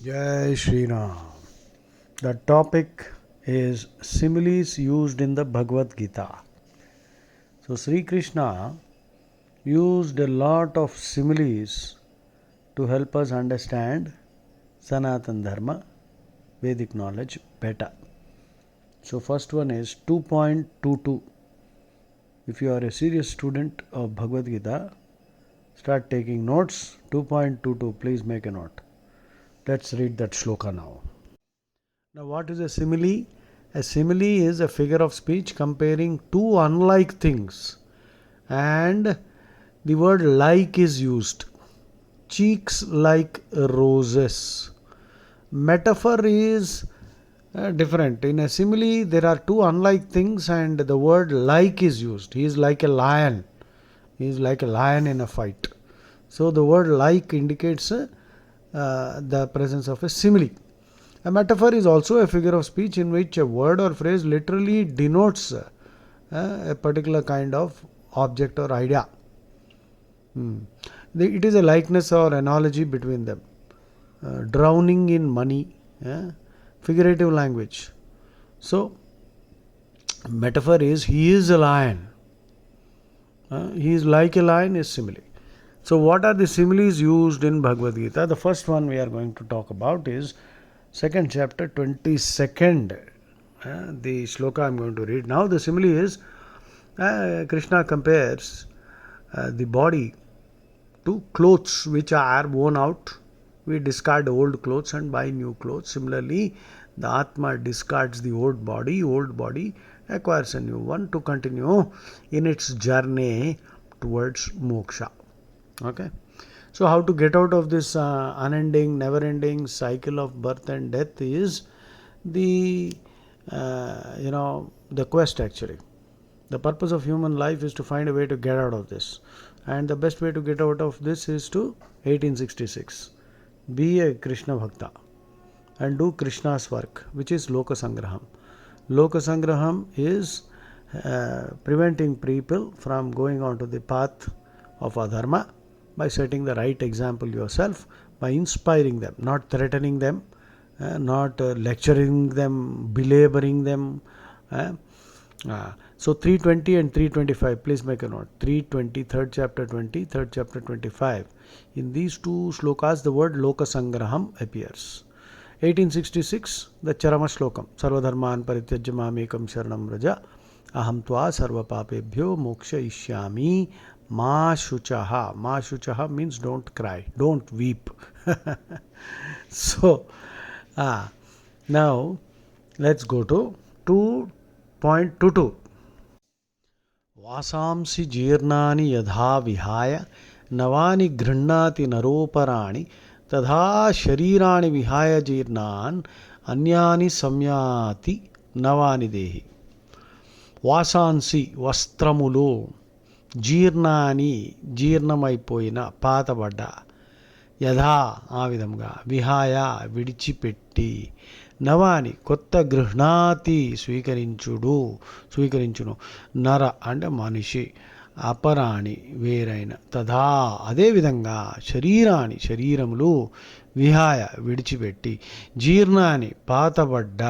Jai Shri Ram. The topic is similes used in the Bhagavad Gita. So Sri Krishna used a lot of similes to help us understand Sanatan Dharma, Vedic knowledge better. So first one is 2.22. If you are a serious student of Bhagavad Gita, start taking notes. 2.22, please make a note. Let's read that shloka now. Now, what is a simile? A simile is a figure of speech comparing two unlike things, and the word like is used. Cheeks like roses. Metaphor is different. In a simile, there are two unlike things, and the word like is used. He is like a lion. He is like a lion in a fight. So, the word like indicates the presence of a simile. A metaphor is also a figure of speech in which a word or phrase literally denotes a particular kind of object or idea. It is a likeness or analogy between them. Drowning in money, figurative language. So, metaphor is he is a lion. He is like a lion is simile. So, what are the similes used in Bhagavad Gita? The first one we are going to talk about is second chapter, 22nd. The shloka I am going to read now. The simile is Krishna compares the body to clothes which are worn out. We discard old clothes and buy new clothes. Similarly, the Atma discards the old body acquires a new one to continue in its journey towards moksha. Okay. So, how to get out of this unending, never-ending cycle of birth and death is the the quest actually. The purpose of human life is to find a way to get out of this, and the best way to get out of this is to 1866 be a Krishna Bhakta and do Krishna's work, which is Loka Sangraham. Loka Sangraham is preventing people from going onto the path of adharma by setting the right example yourself, by inspiring them, not threatening them, not lecturing them, belaboring them. So 320 and 325, please make a note. 320, third chapter 20, third chapter 25. In these two shlokas, the word Loka Sangraham appears. 1866, the Charama Shlokam. Sarvadharman Parityajya Mamekam Sharanam Raja. Aham tva sarva papebhyo moksha ishyami. Ma shuchaha. Ma shuchaha means don't cry, don't weep. So, now let's go to 2.22. Vasamsi jirnani yadha vihaya navani ghrannati naroparani tadha sharirani vihaya jirnan anyani samyati navani dehi. Vasansi vastramulo జీర్ణాని జీర్ణమైపోయిన పాతబడ్డ యథా ఆ విధంగా విహాయ విడిచిపెట్టి నవాని కొత్త గృహ్ణాతి స్వీకరించును నర అంటే మనిషి అపరాణి వేరైన తథా అదేవిధంగా శరీరములు విహాయ విడిచిపెట్టి జీర్ణాని పాతబడ్డ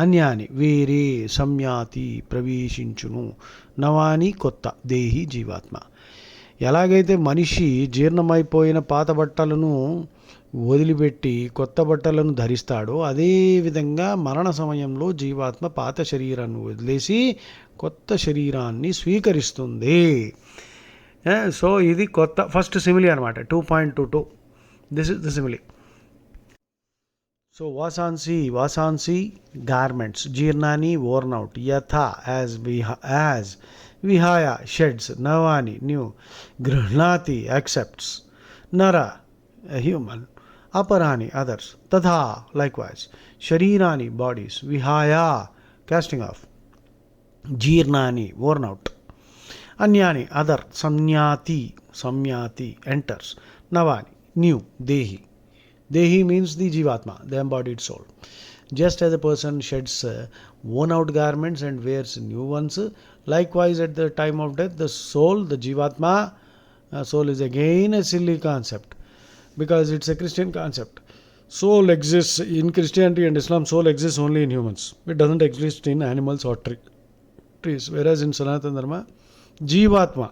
అన్యాని వేరే సంయాతి ప్రవేశించును నవాని కొత్త దేహి జీవాత్మ. ఎలాగైతే మనిషి జీర్ణమైపోయిన పాత బట్టలను వదిలిపెట్టి కొత్త బట్టలను ధరిస్తాడో అదేవిధంగా మరణ సమయంలో జీవాత్మ పాత శరీరాన్ని వదిలేసి కొత్త శరీరాన్ని స్వీకరిస్తుంది. సో ఇది కొత్త ఫస్ట్ సిమిలి అనమాట. 2.22. This is the simile. So vasansi garments, jirnani worn out, yatha as vihaya sheds, navani new, grihnati accepts, nara a human, aparani others, tadha likewise, sharirani bodies, vihaya casting off, jirnani worn out, anyani other, samyati enters, navani new, dehi. Dehi means the Jivatma, the embodied soul. Just as a person sheds worn out garments and wears new ones, likewise at the time of death, the soul, the Jivatma, soul is again a silly concept because it's a Christian concept. Soul exists in Christianity and Islam. Soul exists only in humans. It doesn't exist in animals or trees. Whereas in Sanatana Dharma, Jivatma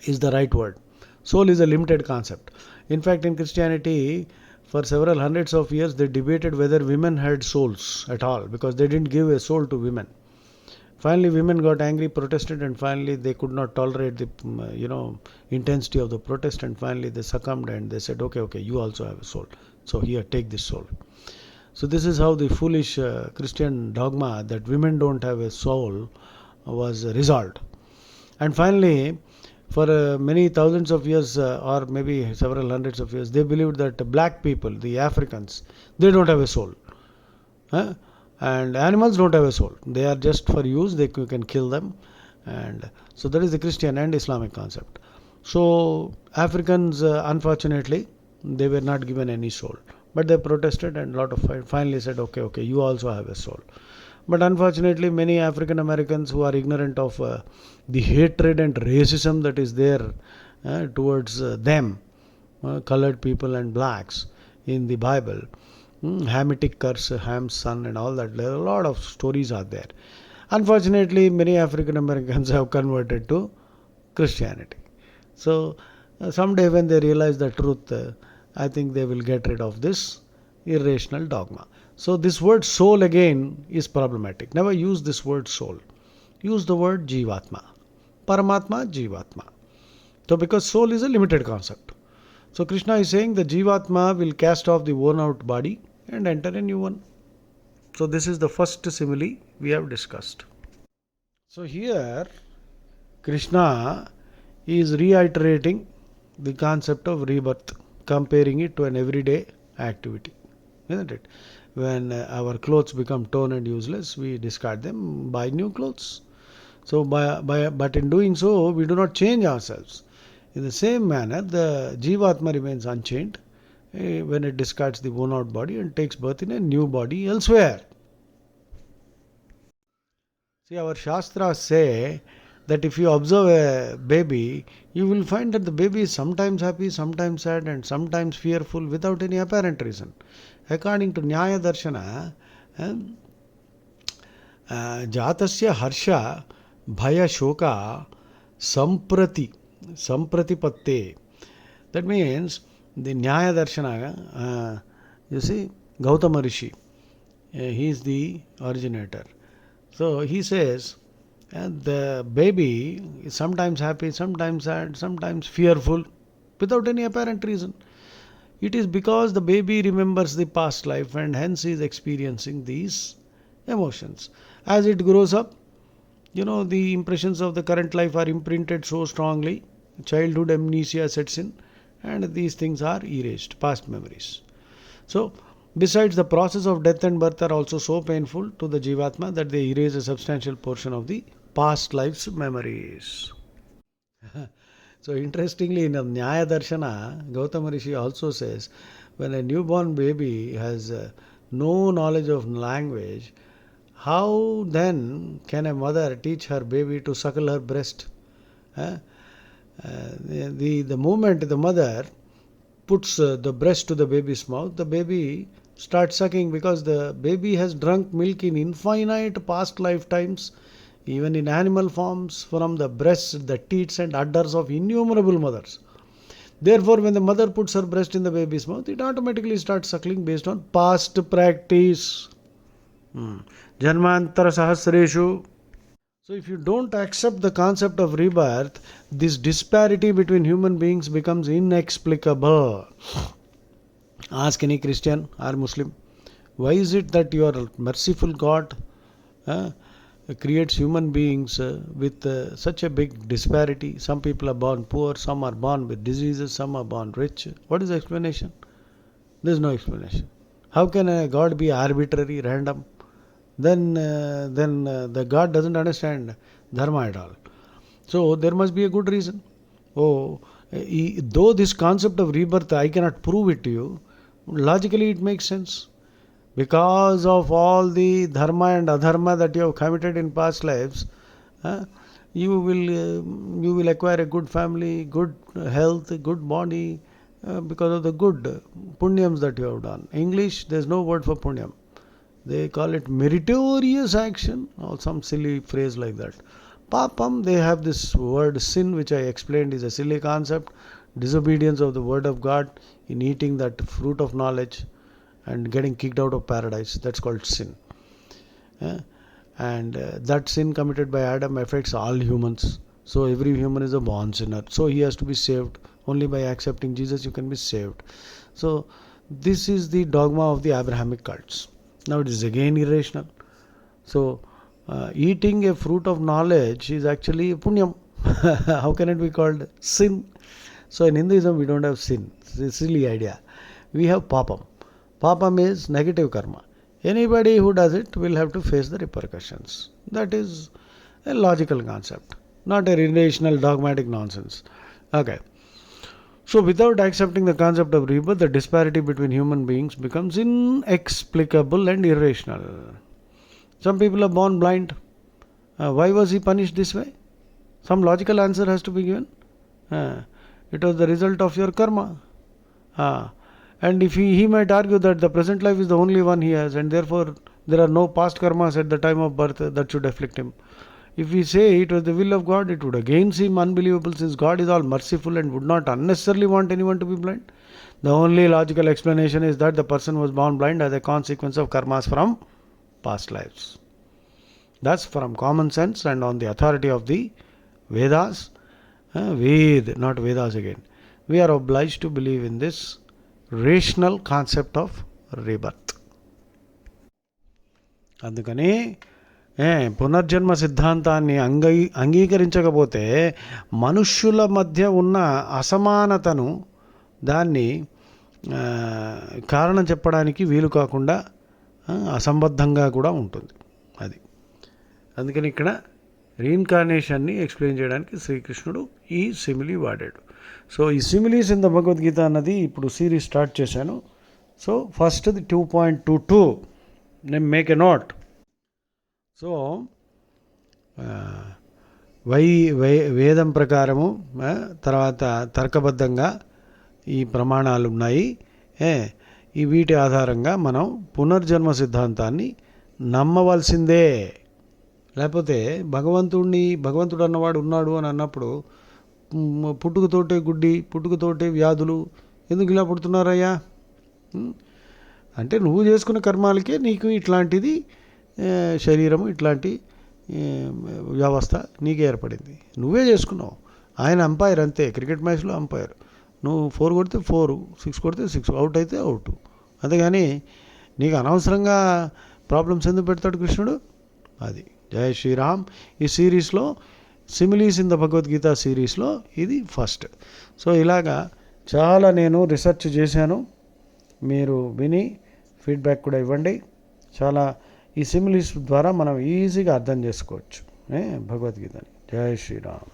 is the right word. Soul is a limited concept. In fact, in Christianity, for several hundreds of years, they debated whether women had souls at all because they didn't give a soul to women. Finally, women got angry, protested, and finally they could not tolerate the intensity of the protest, and finally they succumbed and they said, okay, okay, you also have a soul. So here, take this soul. So this is how the foolish Christian dogma that women don't have a soul was resolved. And finally, for many thousands of years or maybe several hundreds of years, they believed that black people, the Africans, they don't have a soul. Huh? And animals don't have a soul. They are just for use. You can kill them. And so that is the Christian and Islamic concept. So Africans, unfortunately, they were not given any soul. But they protested and a lot of finally said, okay, okay, you also have a soul. But unfortunately, many African Americans who are ignorant of the hatred and racism that is there towards them, colored people and blacks in the Bible, Hamitic curse, Ham's son, and all that. A lot of stories are there. Unfortunately, many African Americans have converted to Christianity. So, someday when they realize the truth, I think they will get rid of this irrational dogma. So, this word soul again is problematic. Never use this word soul. Use the word Jivatma. Paramatma, Jivatma. So, because soul is a limited concept. So, Krishna is saying the Jivatma will cast off the worn out body and enter a new one. So, this is the first simile we have discussed. So, here Krishna is reiterating the concept of rebirth, comparing it to an everyday activity, isn't it? When our clothes become torn and useless, we discard them, buy new clothes. So, but in doing so, we do not change ourselves. In the same manner, the Jivatma remains unchanged when it discards the worn out body and takes birth in a new body elsewhere. See, our Shastras say that if you observe a baby, you will find that the baby is sometimes happy, sometimes sad, and sometimes fearful without any apparent reason. According to Nyaya Darshana, Jatasya Harsha Bhaya Shoka Sampratipatte. That means the Nyaya Darshana, you see, Gautama Rishi, he is the originator. So he says, the baby is sometimes happy, sometimes sad, sometimes fearful, without any apparent reason. It is because the baby remembers the past life and hence is experiencing these emotions. As it grows up, the impressions of the current life are imprinted so strongly, childhood amnesia sets in, and these things are erased, past memories. So, besides, the process of death and birth are also so painful to the Jivatma that they erase a substantial portion of the past life's memories. So, interestingly, in the Nyaya Darshana, Gautama Rishi also says when a newborn baby has no knowledge of language, how then can a mother teach her baby to suckle her breast? The moment the mother puts the breast to the baby's mouth, the baby starts sucking because the baby has drunk milk in infinite past lifetimes, even in animal forms, from the breasts, the teats and udders of innumerable mothers. Therefore, when the mother puts her breast in the baby's mouth, it automatically starts suckling based on past practice. Janmantara Sahasreshu. So, if you don't accept the concept of rebirth, this disparity between human beings becomes inexplicable. Ask any Christian or Muslim, why is it that your merciful God creates human beings with such a big disparity? Some people are born poor, some are born with diseases, some are born rich. What is the explanation? There is no explanation. How can a God be arbitrary, random? Then the God doesn't understand dharma at all. So there must be a good reason. Though this concept of rebirth, I cannot prove it to you, logically it makes sense. Because of all the dharma and adharma that you have committed in past lives, you will acquire a good family, good health, good body, because of the good punyams that you have done. English, there's no word for punyam. They call it meritorious action or some silly phrase like that. Papam, they have this word sin, which I explained is a silly concept. Disobedience of the word of God in eating that fruit of knowledge and getting kicked out of paradise. That's called sin. And that sin committed by Adam affects all humans. So every human is a born sinner. So he has to be saved. Only by accepting Jesus you can be saved. So this is the dogma of the Abrahamic cults. Now it is again irrational. So eating a fruit of knowledge is actually punyam. How can it be called sin? So in Hinduism we don't have sin. It's a silly idea. We have papam. Papam is negative karma. Anybody who does it will have to face the repercussions. That is a logical concept, not a irrational dogmatic nonsense. Okay. So without accepting the concept of rebirth, the disparity between human beings becomes inexplicable and irrational. Some people are born blind. Why was he punished this way? Some logical answer has to be given. It was the result of your karma. And if he might argue that the present life is the only one he has, and therefore there are no past karmas at the time of birth that should afflict him. If we say it was the will of God, it would again seem unbelievable, since God is all merciful and would not unnecessarily want anyone to be blind. The only logical explanation is that the person was born blind as a consequence of karmas from past lives. Thus, from common sense and on the authority of the Vedas, not Vedas again, we are obliged to believe in this rational concept of rebirth. అందుకని పునర్జన్మ సిద్ధాంతాన్ని అంగీకరించకపోతే మనుష్యుల మధ్య ఉన్న అసమానతను దాన్ని కారణం చెప్పడానికి వీలు కాకుండా అసంబద్ధంగా కూడా ఉంటుంది. అది అందుకని ఇక్కడ రీఇన్కార్నేషన్ని ఎక్స్ప్లెయిన్ చేయడానికి శ్రీకృష్ణుడు ఈ సిమిలీ వాడాడు. సో ఈ సిమిలీస్ ఇన్ ద భగవద్గీత అన్నది ఇప్పుడు సిరీస్ స్టార్ట్ చేశాను. సో ఫస్ట్ ది 2.22 నేను మేక్ ఎ నోట్. సో వేదం ప్రకారము తర్వాత తర్కబద్ధంగా ఈ ప్రమాణాలు ఉన్నాయి. ఈ వీటి ఆధారంగా మనం పునర్జన్మ సిద్ధాంతాన్ని నమ్మవలసిందే. లేకపోతే భగవంతుడు అన్నవాడు ఉన్నాడు అని అన్నప్పుడు పుట్టుకతోటే గుడ్డి, పుట్టుకతోటే వ్యాధులు, ఎందుకు ఇలా పుడుతున్నారయ్యా అంటే నువ్వు చేసుకున్న కర్మాలకే నీకు ఇట్లాంటిది శరీరము, ఇట్లాంటి వ్యవస్థ నీకే ఏర్పడింది. నువ్వే చేసుకున్నావు. ఆయన అంపైర్ అంతే. క్రికెట్ మ్యాచ్లో అంపైర్. నువ్వు 4 కొడితే 4, 6 కొడితే 6, అవుట్ అయితే అవుట్. అంతేగాని నీకు అనవసరంగా ప్రాబ్లమ్స్ ఎందుకు పెడతాడు కృష్ణుడు? అది. జై శ్రీరామ్. ఈ సిరీస్లో సిమిలీస్ ఇన్ ద భగవద్గీత సిరీస్లో ఇది ఫస్ట్. సో ఇలాగా చాలా నేను రీసెర్చ్ చేశాను. మీరు విని ఫీడ్బ్యాక్ కూడా ఇవ్వండి. చాలా ఈ సిమిలీస్ ద్వారా మనం ఈజీగా అర్థం చేసుకోవచ్చు భగవద్గీతని. జై శ్రీరామ్.